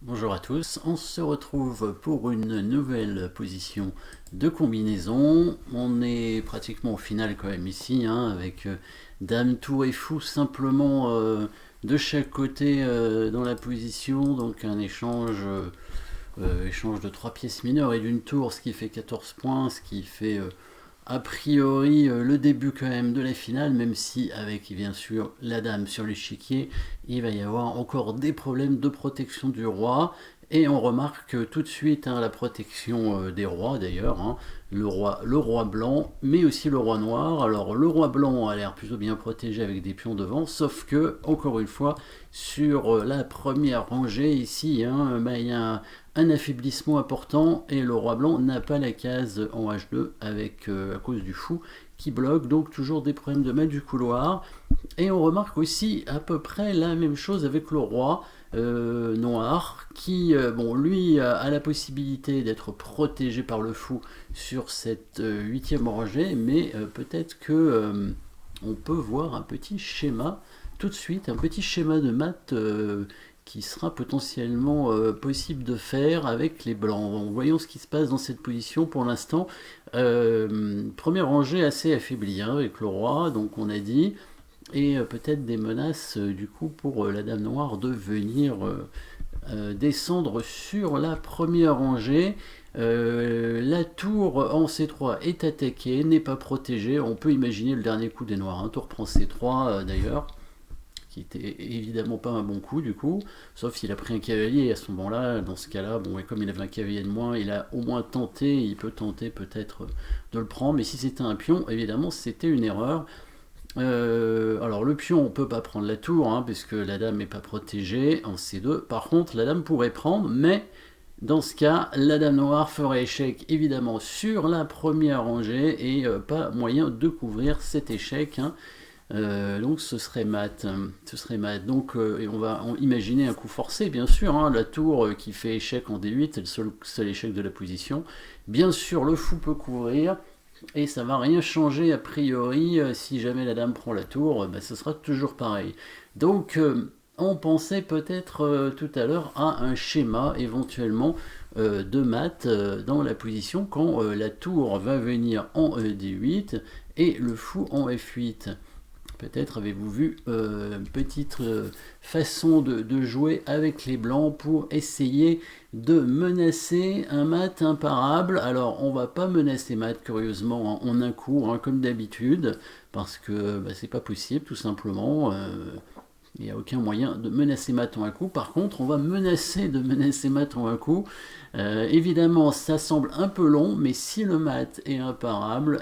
Bonjour à tous, on se retrouve pour une nouvelle position de combinaison. On est pratiquement au final quand même ici, hein, avec Dame, Tour et Fou simplement de chaque côté dans la position. Donc un échange de 3 pièces mineures et d'une tour, ce qui fait 14 points, ce qui fait a priori le début quand même de la finale, même si avec bien sûr la dame sur l'échiquier, il va y avoir encore des problèmes de protection du roi. Et on remarque tout de suite la protection des rois d'ailleurs, hein, le roi blanc, mais aussi le roi noir. Alors le roi blanc a l'air plutôt bien protégé avec des pions devant, sauf que, encore une fois, sur la première rangée ici, hein, il y a un affaiblissement important et le roi blanc n'a pas la case en H2 avec, à cause du fou qui bloque, donc toujours des problèmes de maître du couloir. Et on remarque aussi à peu près la même chose avec le roi noir qui, bon, lui a la possibilité d'être protégé par le fou sur cette huitième rangée, mais peut-être que on peut voir un petit schéma tout de suite, un petit schéma de maths qui sera potentiellement possible de faire avec les blancs. Voyons ce qui se passe dans cette position pour l'instant. Première rangée assez affaiblie, hein, avec le roi, donc on a dit, et peut-être des menaces du coup pour la dame noire de venir descendre sur la première rangée. La tour en C3 est attaquée, n'est pas protégée. On peut imaginer le dernier coup des noirs. Un tour prend C3 d'ailleurs, qui était évidemment pas un bon coup du coup, sauf s'il a pris un cavalier. Et à ce moment-là, dans ce cas-là, bon, et comme il avait un cavalier de moins, il a au moins tenté, il peut tenter peut-être de le prendre. Mais si c'était un pion, évidemment, c'était une erreur. Alors le pion, on peut pas prendre la tour, hein, puisque la dame n'est pas protégée en C2. Par contre, la dame pourrait prendre, mais dans ce cas, la dame noire ferait échec évidemment sur la première rangée et pas moyen de couvrir cet échec, hein. Donc ce serait mat. Donc et on va imaginer un coup forcé, bien sûr, hein, la tour qui fait échec en D8, c'est le seul échec de la position. Bien sûr, le fou peut couvrir. Et ça va rien changer a priori, si jamais la dame prend la tour, ce sera toujours pareil. Donc on pensait peut-être tout à l'heure à un schéma éventuellement de maths dans la position quand la tour va venir en D8 et le fou en F8. Peut-être avez-vous vu une petite façon de jouer avec les blancs pour essayer de menacer un mat imparable. Alors on va pas menacer mat curieusement en un coup, hein, comme d'habitude, parce que c'est pas possible tout simplement. Il n'y a aucun moyen de menacer mat en un coup. Par contre, on va menacer de menacer mat en un coup. Évidemment, ça semble un peu long, mais si le mat est imparable,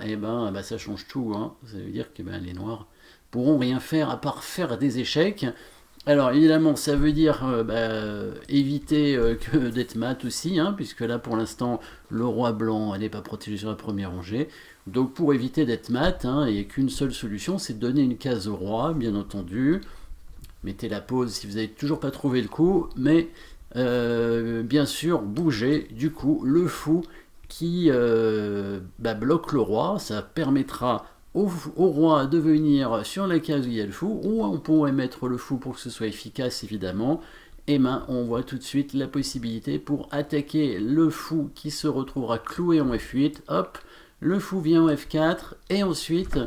ça change tout, hein. Ça veut dire que les noirs pourront rien faire à part faire des échecs. Alors évidemment, ça veut dire éviter que d'être mat aussi, hein, puisque là pour l'instant le roi blanc n'est pas protégé sur la première rangée. Donc pour éviter d'être mat, hein, il n'y a qu'une seule solution, c'est de donner une case au roi, bien entendu. Mettez la pause si vous n'avez toujours pas trouvé le coup, mais bien sûr bouger du coup le fou qui bloque le roi. Ça permettra au roi de venir sur la case où il y a le fou, ou on pourrait mettre le fou pour que ce soit efficace évidemment. Et on voit tout de suite la possibilité pour attaquer le fou qui se retrouvera cloué en F8. Hop, le fou vient en F4 et ensuite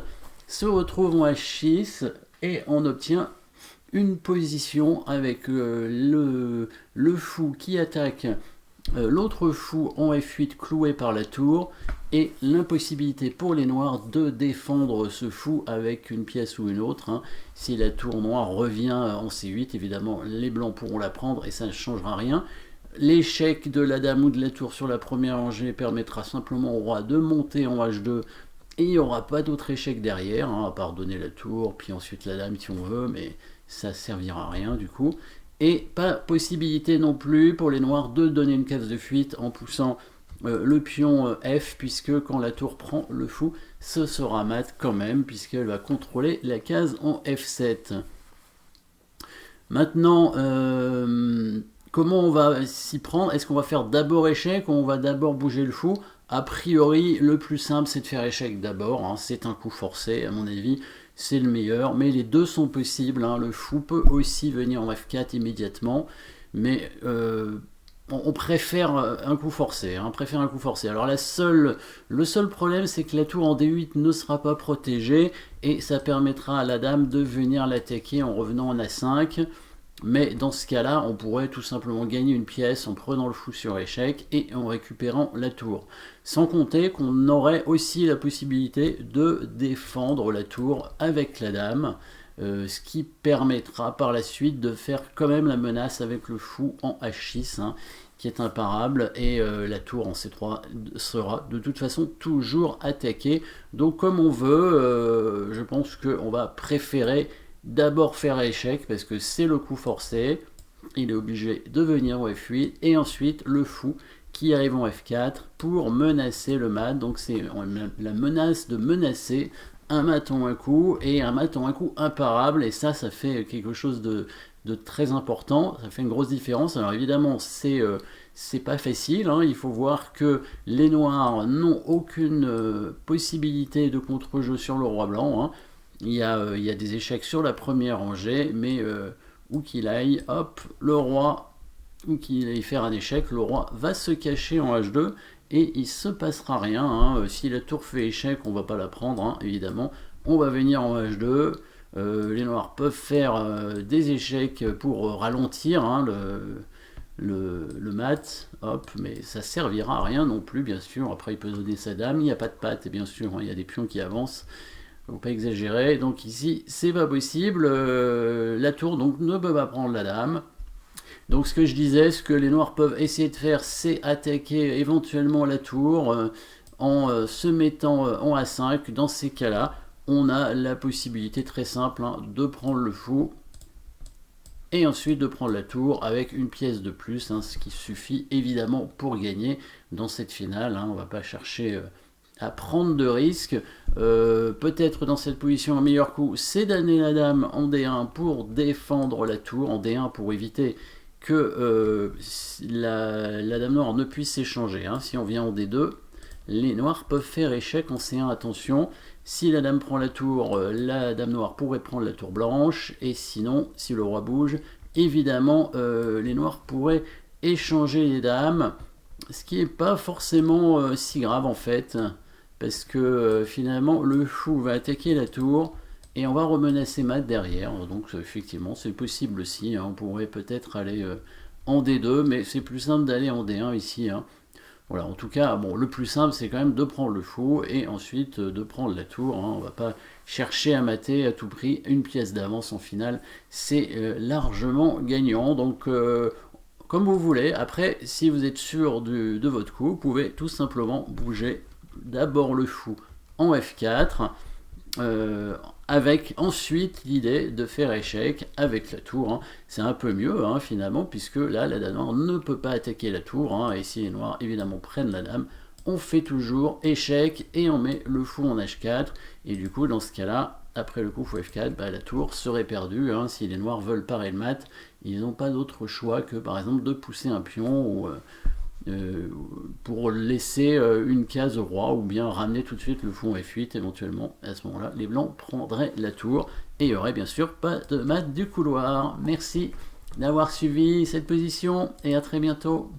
se retrouve en H6 et on obtient une position avec le fou qui attaque l'autre fou en F8 cloué par la tour et l'impossibilité pour les noirs de défendre ce fou avec une pièce ou une autre, hein. Si la tour noire revient en C8, évidemment les blancs pourront la prendre et ça ne changera rien. L'échec de la dame ou de la tour sur la première rangée permettra simplement au roi de monter en H2 et il n'y aura pas d'autre échec derrière, hein, à part donner la tour, puis ensuite la dame si on veut, mais ça servira à rien du coup. Et pas possibilité non plus pour les noirs de donner une case de fuite en poussant le pion F, puisque quand la tour prend le fou, ce sera mat quand même, puisqu'elle va contrôler la case en F7. Maintenant, comment on va s'y prendre? Est-ce qu'on va faire d'abord échec ou on va d'abord bouger le fou? A priori, le plus simple, c'est de faire échec d'abord, hein. C'est un coup forcé, à mon avis, c'est le meilleur, mais les deux sont possibles, hein. Le fou peut aussi venir en F4 immédiatement. mais on préfère un coup forcé. Hein, préfère un coup forcé. Alors le seul problème, c'est que la tour en D8 ne sera pas protégée, et ça permettra à la dame de venir l'attaquer en revenant en A5. Mais dans ce cas-là, on pourrait tout simplement gagner une pièce en prenant le fou sur échec et en récupérant la tour. Sans compter qu'on aurait aussi la possibilité de défendre la tour avec la dame, ce qui permettra par la suite de faire quand même la menace avec le fou en H6, hein, qui est imparable, et la tour en C3 sera de toute façon toujours attaquée. Donc comme on veut, je pense qu'on va préférer d'abord faire échec parce que c'est le coup forcé, il est obligé de venir au F8, et ensuite le fou qui arrive en F4 pour menacer le mat. Donc c'est la menace de menacer un mat en un coup, et un mat en un coup imparable, et ça fait quelque chose de très important, ça fait une grosse différence. Alors évidemment c'est pas facile, hein. Il faut voir que les noirs n'ont aucune possibilité de contre-jeu sur le roi blanc, hein. Il y a des échecs sur la première rangée, mais où qu'il aille, hop, le roi, où qu'il aille faire un échec, le roi va se cacher en H2, et il se passera rien, hein. Si la tour fait échec, on va pas la prendre, hein, évidemment, on va venir en H2, les noirs peuvent faire des échecs pour ralentir, hein, le mat, hop, mais ça servira à rien non plus, bien sûr. Après il peut donner sa dame, il n'y a pas de patte, et bien sûr, hein, il y a des pions qui avancent, faut pas exagérer. Donc ici c'est pas possible, la tour donc ne peut pas prendre la dame. Donc ce que je disais, ce que les noirs peuvent essayer de faire, c'est attaquer éventuellement la tour en se mettant en A5. Dans ces cas là on a la possibilité très simple, hein, de prendre le fou et ensuite de prendre la tour avec une pièce de plus, hein, ce qui suffit évidemment pour gagner dans cette finale, hein. On va pas chercher à prendre de risques. Peut-être dans cette position un meilleur coup, c'est d'amener la dame en D1 pour défendre la tour, en D1 pour éviter que la dame noire ne puisse s'échanger, hein. Si on vient en D2, les noirs peuvent faire échec en C1, attention. Si la dame prend la tour, la dame noire pourrait prendre la tour blanche, et sinon, si le roi bouge, évidemment, les noirs pourraient échanger les dames, ce qui n'est pas forcément si grave en fait, parce que finalement le fou va attaquer la tour et on va remenacer mat derrière. Donc effectivement c'est possible aussi, hein. On pourrait peut-être aller en D2, mais c'est plus simple d'aller en D1 ici, hein. Voilà, en tout cas, bon, le plus simple c'est quand même de prendre le fou et ensuite de prendre la tour, hein. On va pas chercher à mater à tout prix une pièce d'avance en finale, c'est largement gagnant. Donc comme vous voulez. Après, si vous êtes sûr de votre coup, vous pouvez tout simplement bouger d'abord le fou en F4, avec ensuite l'idée de faire échec avec la tour, hein. C'est un peu mieux, hein, finalement, puisque là, la dame noire ne peut pas attaquer la tour, hein, et si les noirs, évidemment, prennent la dame, on fait toujours échec, et on met le fou en H4, et du coup, dans ce cas-là, après le coup fou F4, bah, la tour serait perdue, hein. Si les noirs veulent parer le mat, ils n'ont pas d'autre choix que, par exemple, de pousser un pion, ou pour laisser une case au roi, ou bien ramener tout de suite le fou en F8 éventuellement. À ce moment là les blancs prendraient la tour et il n'y aurait bien sûr pas de mat du couloir. Merci d'avoir suivi cette position et à très bientôt.